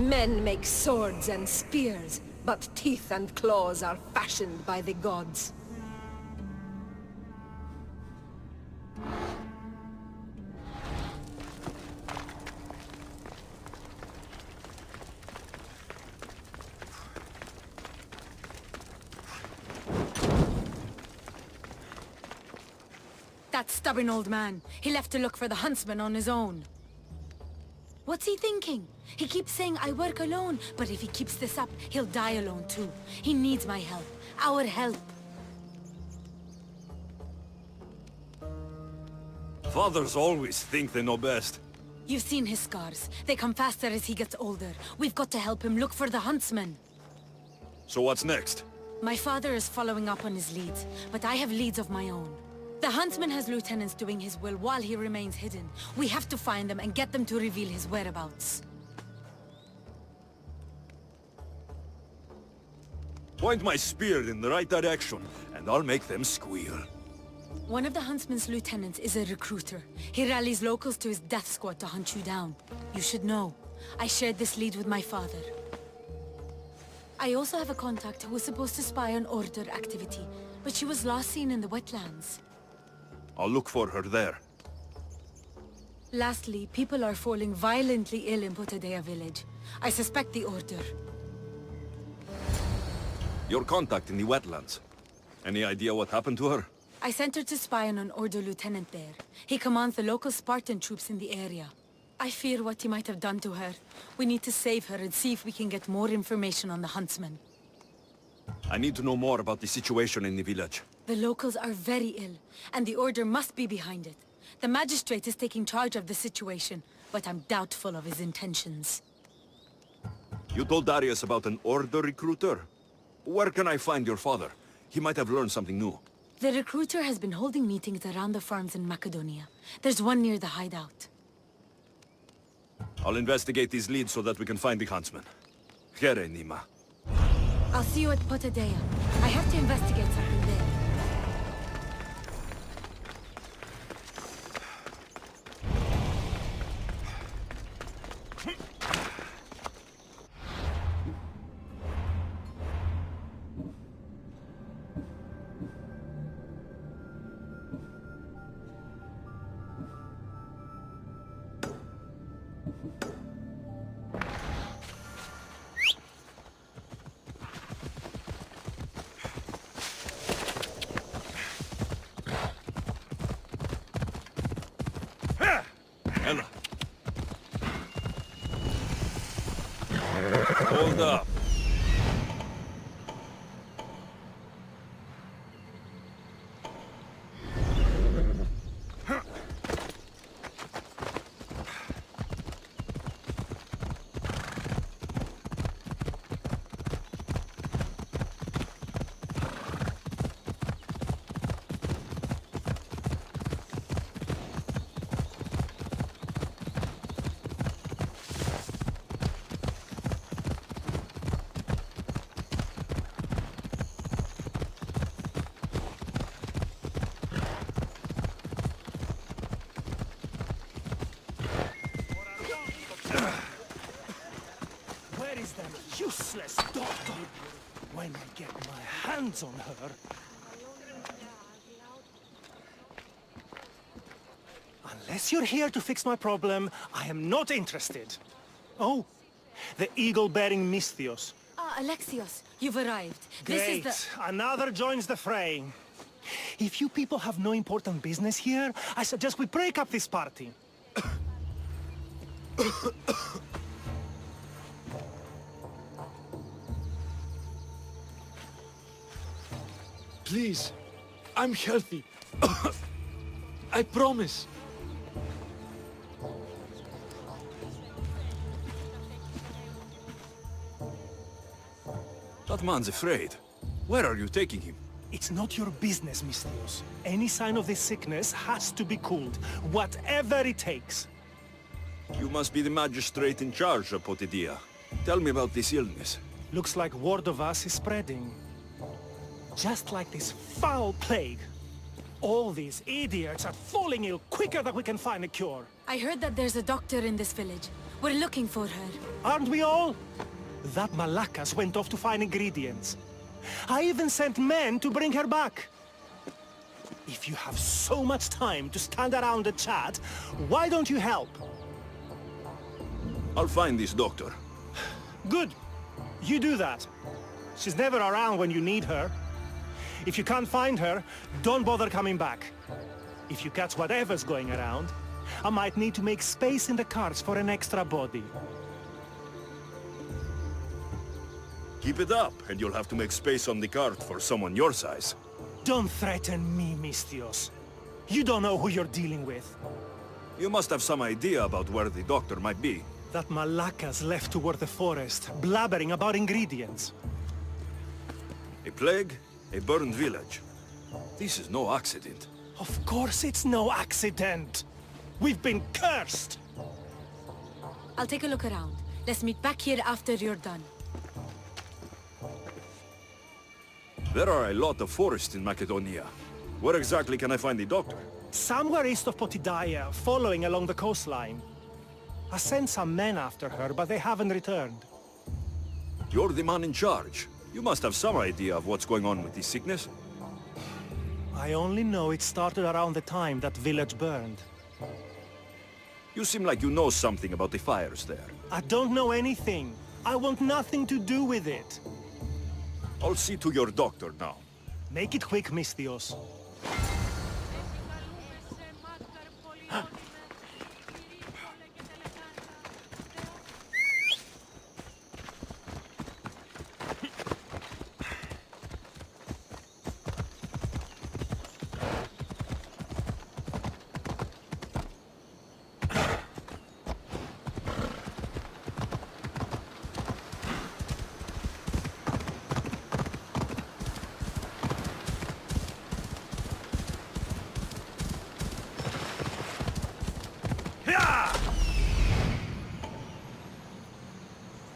Men make swords and spears, but teeth and claws are fashioned by the gods. That stubborn old man. He left to look for the huntsman on his own. What's he thinking? He keeps saying I work alone, but if he keeps this up, he'll die alone too. He needs my help. Our help. Fathers always think they know best. You've seen his scars. They come faster as he gets older. We've got to help him look for the huntsman. So what's next? My father is following up on his leads, but I have leads of my own. The huntsman has lieutenants doing his will while he remains hidden. We have to find them and get them to reveal his whereabouts. Point my spear in the right direction, and I'll make them squeal. One of the huntsman's lieutenants is a recruiter. He rallies locals to his death squad to hunt you down. You should know. I shared this lead with my father. I also have a contact who was supposed to spy on Order activity, but she was last seen in the wetlands. I'll look for her there. Lastly, people are falling violently ill in Potadea village. I suspect the Order. Your contact in the wetlands. Any idea what happened to her? I sent her to spy on an Order lieutenant there. He commands the local Spartan troops in the area. I fear what he might have done to her. We need to save her and see if we can get more information on the huntsman. I need to know more about the situation in the village. The locals are very ill, and the Order must be behind it. The magistrate is taking charge of the situation, but I'm doubtful of his intentions. You told Darius about an Order recruiter? Where can I find your father? He might have learned something new. The recruiter has been holding meetings around the farms in Macedonia. There's one near the hideout. I'll investigate these leads so that we can find the huntsman. Here, Nima. I'll see you at Potadea. I have to investigate something there. Ella. Hold up. Where is that useless doctor? When I get my hands on her... Unless you're here to fix my problem, I am not interested. Oh, the eagle-bearing Misthios. Ah, Alexios, you've arrived. Great, This is another joins the fray. If you people have no important business here, I suggest we break up this party. Please, I'm healthy. I promise. That man's afraid. Where are you taking him? It's not your business, Misthios. Any sign of this sickness has to be cooled, whatever it takes. You must be the magistrate in charge of Potidea. Tell me about this illness. Looks like word of us is spreading. Just like this foul plague. All these idiots are falling ill quicker than we can find a cure. I heard that there's a doctor in this village. We're looking for her. Aren't we all? That Malakas went off to find ingredients. I even sent men to bring her back. If you have so much time to stand around and chat, why don't you help? I'll find this doctor. Good. You do that. She's never around when you need her. If you can't find her, don't bother coming back. If you catch whatever's going around, I might need to make space in the carts for an extra body. Keep it up, and you'll have to make space on the cart for someone your size. Don't threaten me, Misthios. You don't know who you're dealing with. You must have some idea about where the doctor might be. That Malakas left toward the forest, blabbering about ingredients. A plague, a burned village. This is no accident. Of course it's no accident. We've been cursed. I'll take a look around. Let's meet back here after you're done. There are a lot of forests in Macedonia. Where exactly can I find the doctor? Somewhere east of Potidaya, following along the coastline. I sent some men after her, but they haven't returned. You're the man in charge. You must have some idea of what's going on with this sickness. I only know it started around the time that village burned. You seem like you know something about the fires there. I don't know anything. I want nothing to do with it. I'll see to your doctor now. Make it quick, Misthios.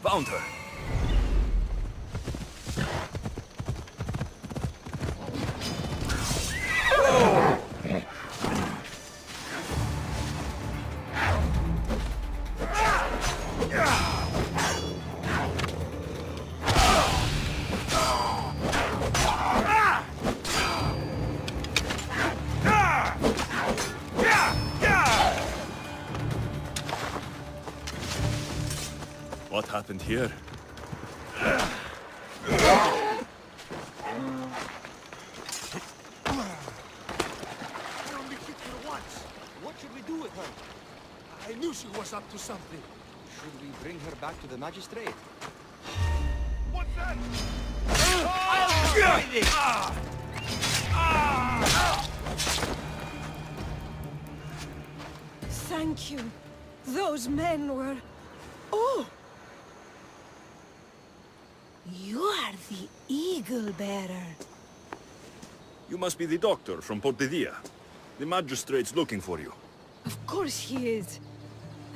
Found her. What happened here? I only hit her once. What should we do with her? I knew she was up to something. Should we bring her back to the magistrate? What's that? Thank you. Those men were... Oh! You are the Eagle Bearer. You must be the doctor from Potidaya. The magistrate's looking for you. Of course he is.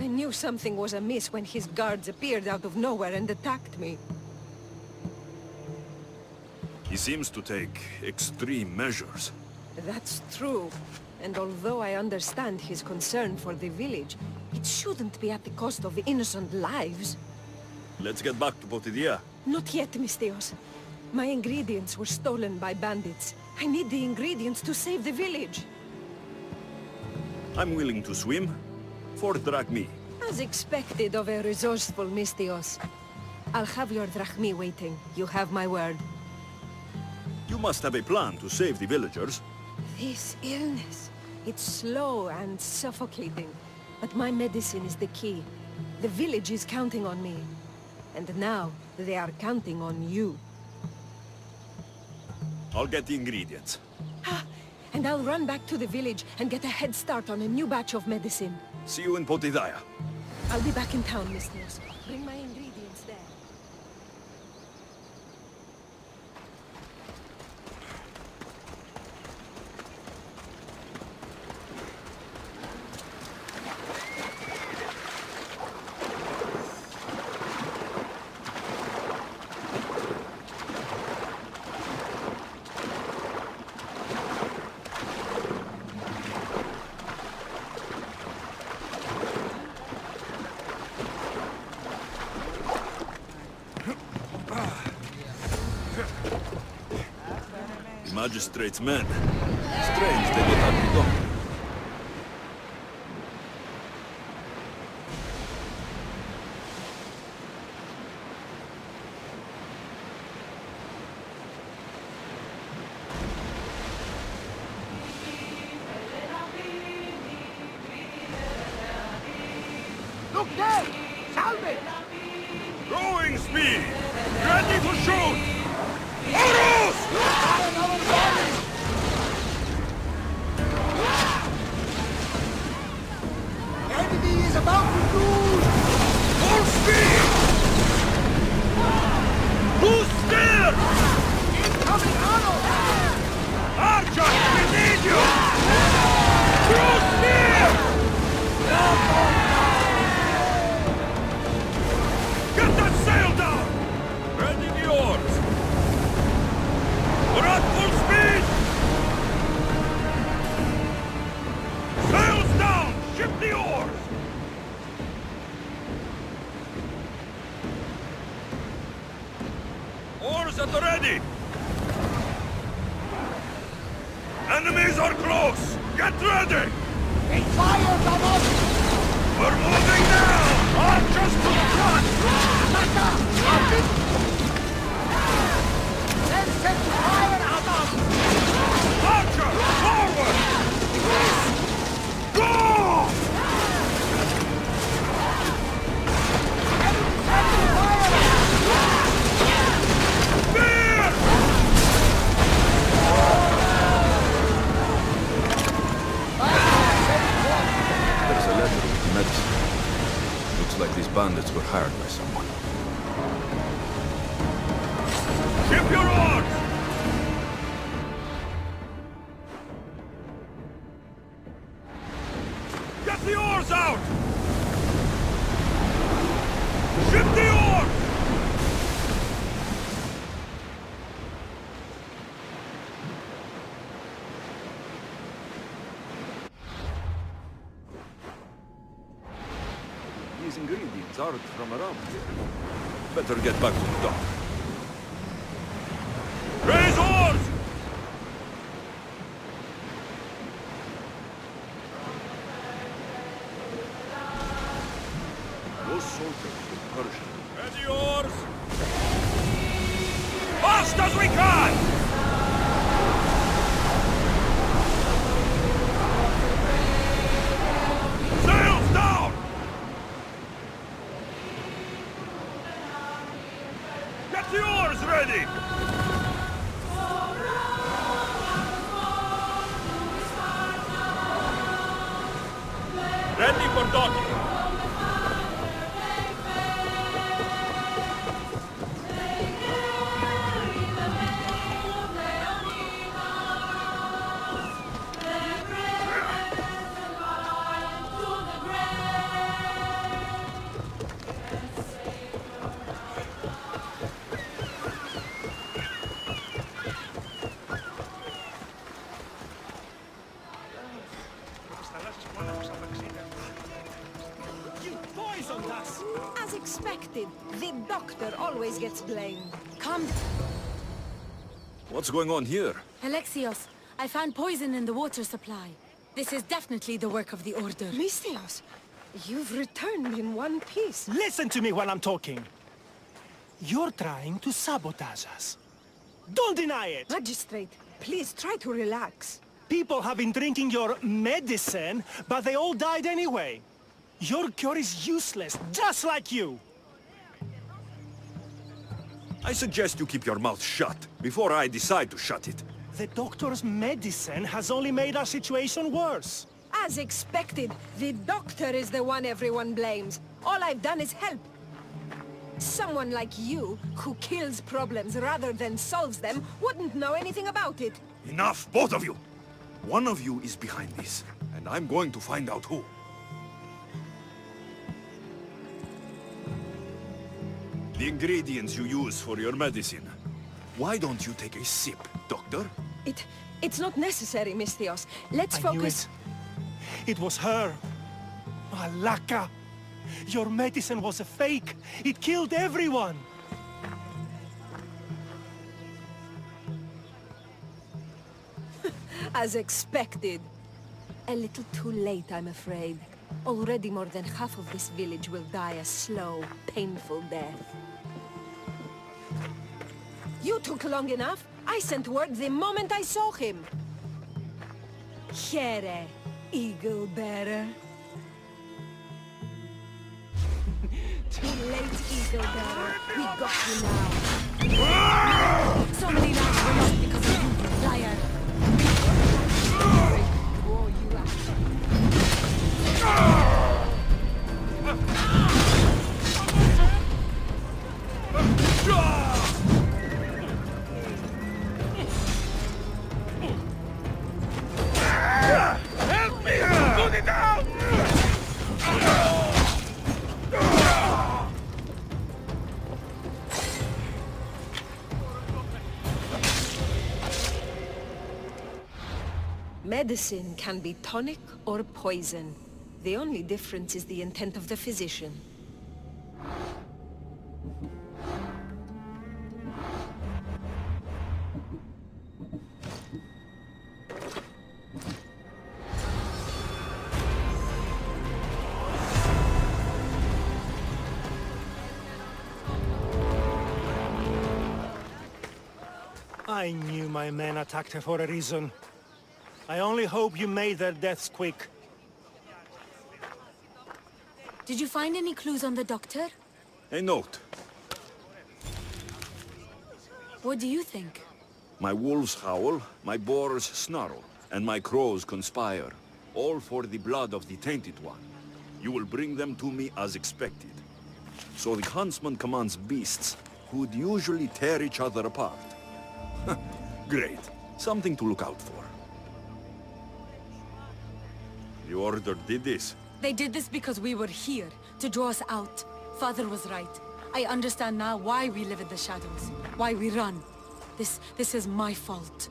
I knew something was amiss when his guards appeared out of nowhere and attacked me. He seems to take extreme measures. That's true. And although I understand his concern for the village, it shouldn't be at the cost of innocent lives. Let's get back to Potidaya. Not yet, Misthios. My ingredients were stolen by bandits. I need the ingredients to save the village. I'm willing to swim. 4 drachmi. As expected of a resourceful Misthios. I'll have your drachmi waiting. You have my word. You must have a plan to save the villagers. This illness, it's slow and suffocating. But my medicine is the key. The village is counting on me. And now, they are counting on you. I'll get the ingredients. And I'll run back to the village and get a head start on a new batch of medicine. See you in Potidaya. I'll be back in town, Misthios. Bring my ingredients there. Magistrate's men. Strange they get out the doctor. Look there! Salve! Throwing speed! Ready to shoot! Horus! Enemy is about to lose! Full speed! Who's there? Incoming Arnold! Archer, we need you! Through spear! Get that sail down! Ready the oars! We're at full speed! Sails down! Ship the oars! Oars at the ready! Enemies are close! Get ready! They fired on us! We're moving now! Archers to the front! Attacker! Captain! Then set fire at us! Archer! Forward! Go! Enemy setting fire at us! Spear! There's a letter with medicine. Looks like these bandits were hired by someone. Ship your oars! Get the oars out! Ship the oars! These ingredients aren't from around here. Better get back to the dock. Raise oars! Those soldiers will Persian. Ready oars! Fast as we can! Sails down! Get the oars ready! Ready for docking! You poisoned us! As expected, the doctor always gets blamed. Come, What's going on here? Alexios. I found poison in the water supply. This is definitely the work of the Order. Mystios, you've returned in one piece. Listen to me when I'm talking. You're trying to sabotage us. Don't deny it! Magistrate, please try to relax. People have been drinking your medicine, but they all died anyway. Your cure is useless, just like you! I suggest you keep your mouth shut before I decide to shut it. The doctor's medicine has only made our situation worse. As expected, the doctor is the one everyone blames. All I've done is help. Someone like you, who kills problems rather than solves them, wouldn't know anything about it. Enough, both of you! One of you is behind this, and I'm going to find out who. The ingredients you use for your medicine. Why don't you take a sip, Doctor? It's not necessary, Mystios. Let's focus... It was her. Malaka. Your medicine was a fake. It killed everyone. As expected. A little too late, I'm afraid. Already more than half of this village will die a slow, painful death. You took long enough. I sent word the moment I saw him. Here, eagle bearer. Too late, eagle bearer. We got you now. So many lives were lost because of you, liar. Draw you out. Help me! Put it down! Medicine can be tonic or poison. The only difference is the intent of the physician. I knew my men attacked her for a reason. I only hope you made their deaths quick. Did you find any clues on the doctor? A note. What do you think? My wolves howl, my boars snarl, and my crows conspire. All for the blood of the Tainted One. You will bring them to me as expected. So the huntsman commands beasts, who would usually tear each other apart. Great. Something to look out for. The Order did this. They did this because we were here, to draw us out. Father was right. I understand now why we live in the shadows, why we run. This is my fault.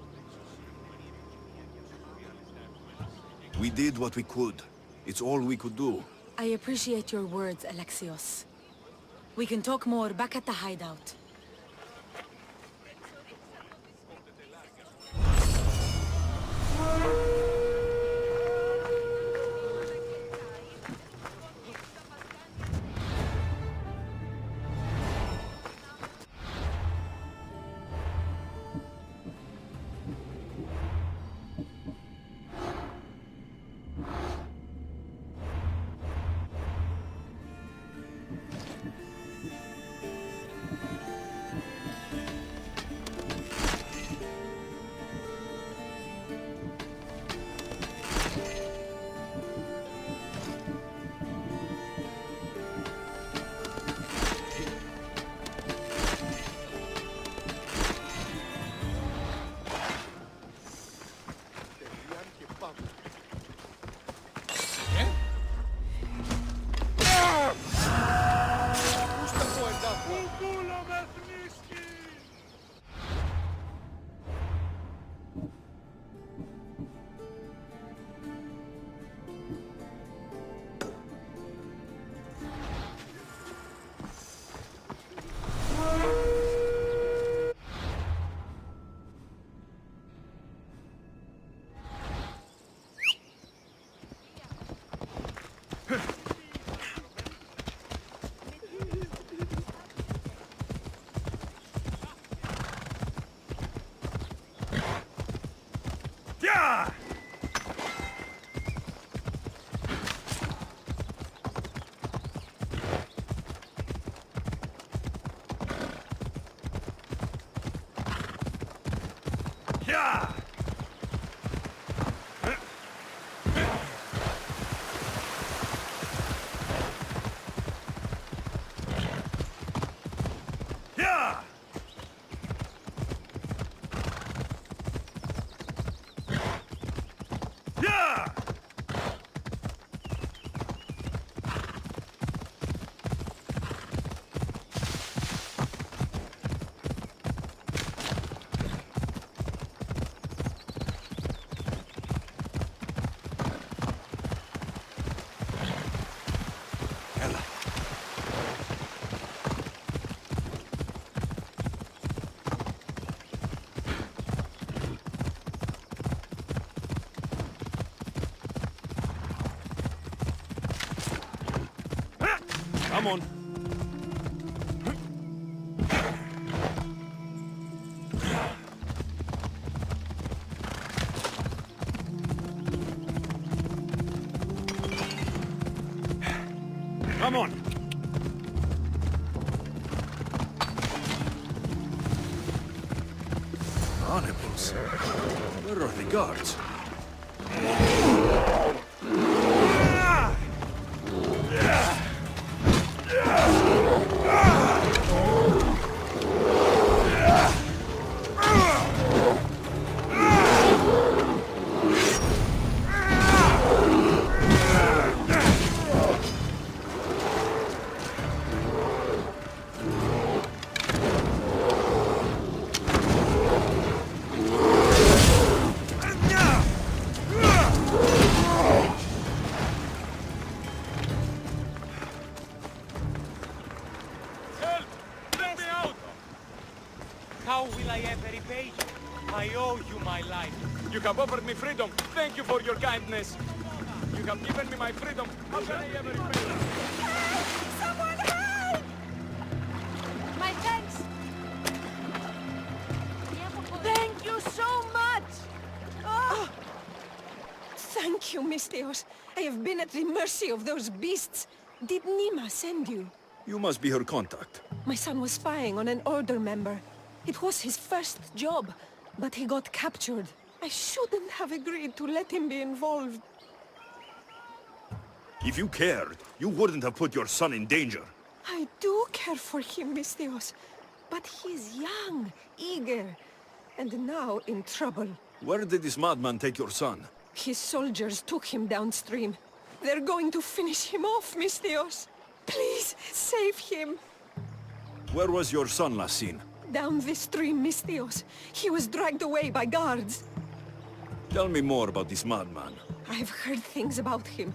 We did what we could. It's all we could do. I appreciate your words, Alexios. We can talk more back at the hideout. Come on. Come on. Animals. Where are the guards? How will I ever repay you? I owe you my life. You have offered me freedom. Thank you for your kindness. You have given me my freedom. How can I ever repay you? Someone help! My thanks! Thank you so much! Oh. Thank you, Misthios. I have been at the mercy of those beasts. Did Nima send you? You must be her contact. My son was spying on an Order member. It was his first job, but he got captured. I shouldn't have agreed to let him be involved. If you cared, you wouldn't have put your son in danger. I do care for him, Misthios. But he's young, eager, and now in trouble. Where did this madman take your son? His soldiers took him downstream. They're going to finish him off, Misthios. Please, save him. Where was your son last seen? Down this stream, Misthios. He was dragged away by guards. Tell me more about this madman. I've heard things about him.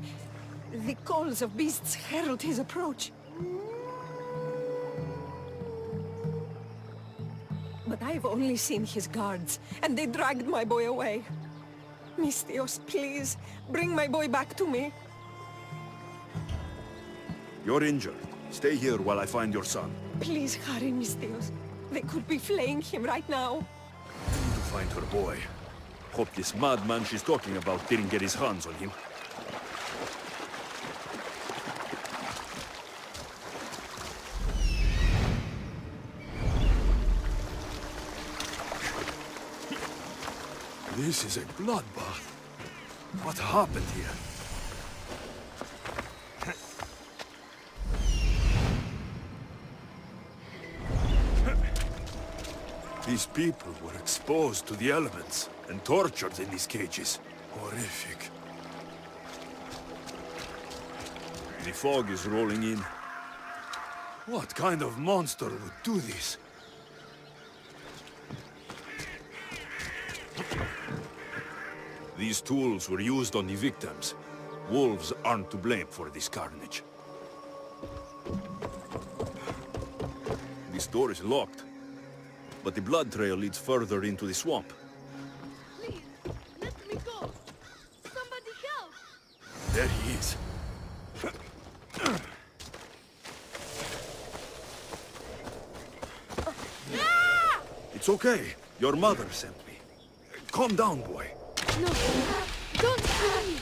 The calls of beasts herald his approach. But I've only seen his guards, and they dragged my boy away. Misthios, please, bring my boy back to me. You're injured. Stay here while I find your son. Please hurry, Misthios. They could be flaying him right now. I need to find her boy. Hope this madman she's talking about didn't get his hands on him. This is a bloodbath. What happened here? These people were exposed to the elements and tortured in these cages. Horrific. The fog is rolling in. What kind of monster would do this? These tools were used on the victims. Wolves aren't to blame for this carnage. This door is locked, but the blood trail leads further into the swamp. Please, let me go. Somebody help. There he is. It's okay. Your mother sent me. Calm down, boy. No, don't kill me.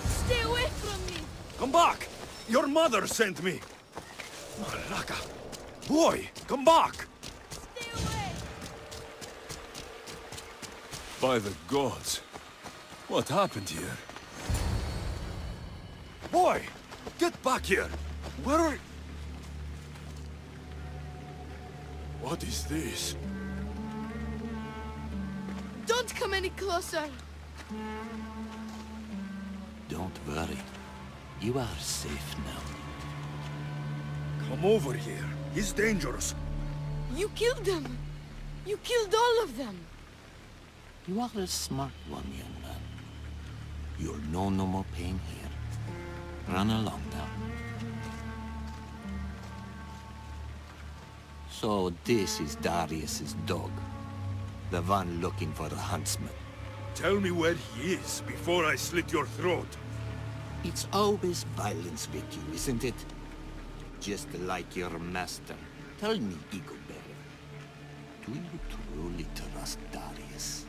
Stay away from me. Come back! Your mother sent me! Malaka! Boy, come back! Stay away. By the gods. What happened here? Boy! Get back here! Where are... What is this? Don't come any closer. Don't worry. You are safe now. Come over here. He's dangerous. You killed them. You killed all of them. You are a smart one, young man. You'll know no more pain here. Run along now. So this is Darius's dog. The one looking for the huntsman. Tell me where he is before I slit your throat. It's always violence with you, isn't it? just like your master. Tell me, Eagle-Bearer, do you truly trust Darius?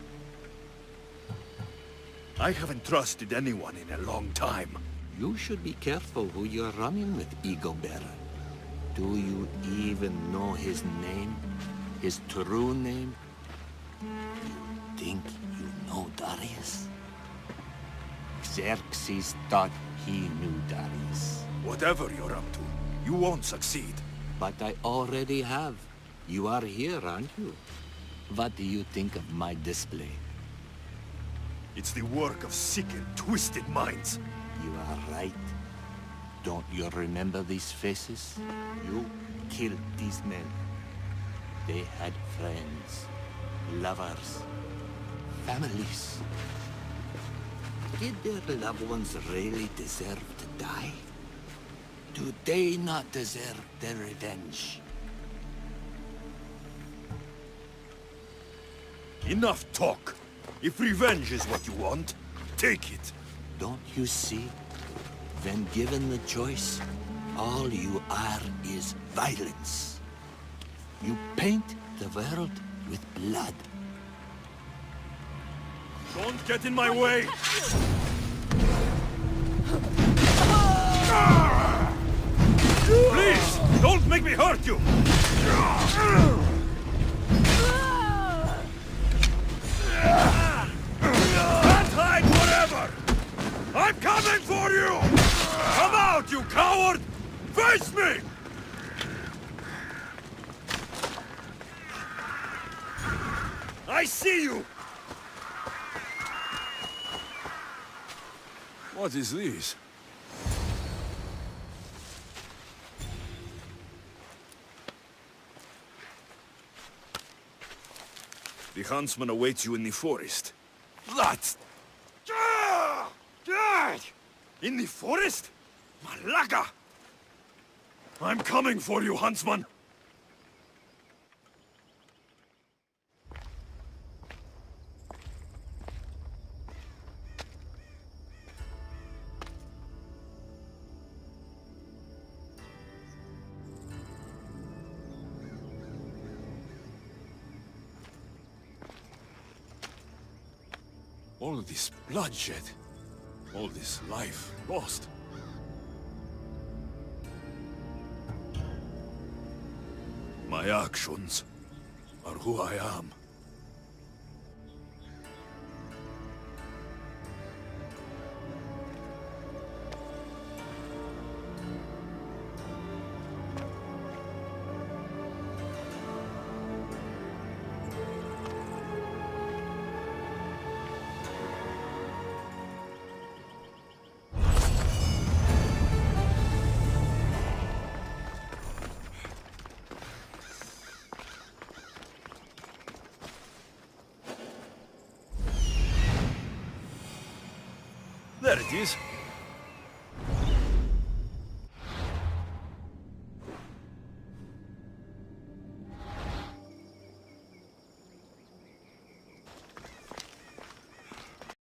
I haven't trusted anyone in a long time. You should be careful who you're running with, Eagle-Bearer. Do you even know his name? His true name? You think you know Darius? Xerxes thought he knew Darius. Whatever you're up to, you won't succeed. But I already have. You are here, aren't you? What do you think of my display? It's the work of sick and twisted minds. You are right. Don't you remember these faces? You killed these men. They had friends, lovers, families. Did their loved ones really deserve to die? Do they not deserve their revenge? Enough talk. If revenge is what you want, take it. Don't you see? When given the choice, all you are is violence. You paint the world with blood. Don't get in my way! Please, don't make me hurt you! Can't hide forever! I'm coming for you! Come out, you coward! Face me! I see you! What is this? The huntsman awaits you in the forest. That! In the forest? Malaga! I'm coming for you, huntsman! All this bloodshed, all this life lost. My actions are who I am. There it is.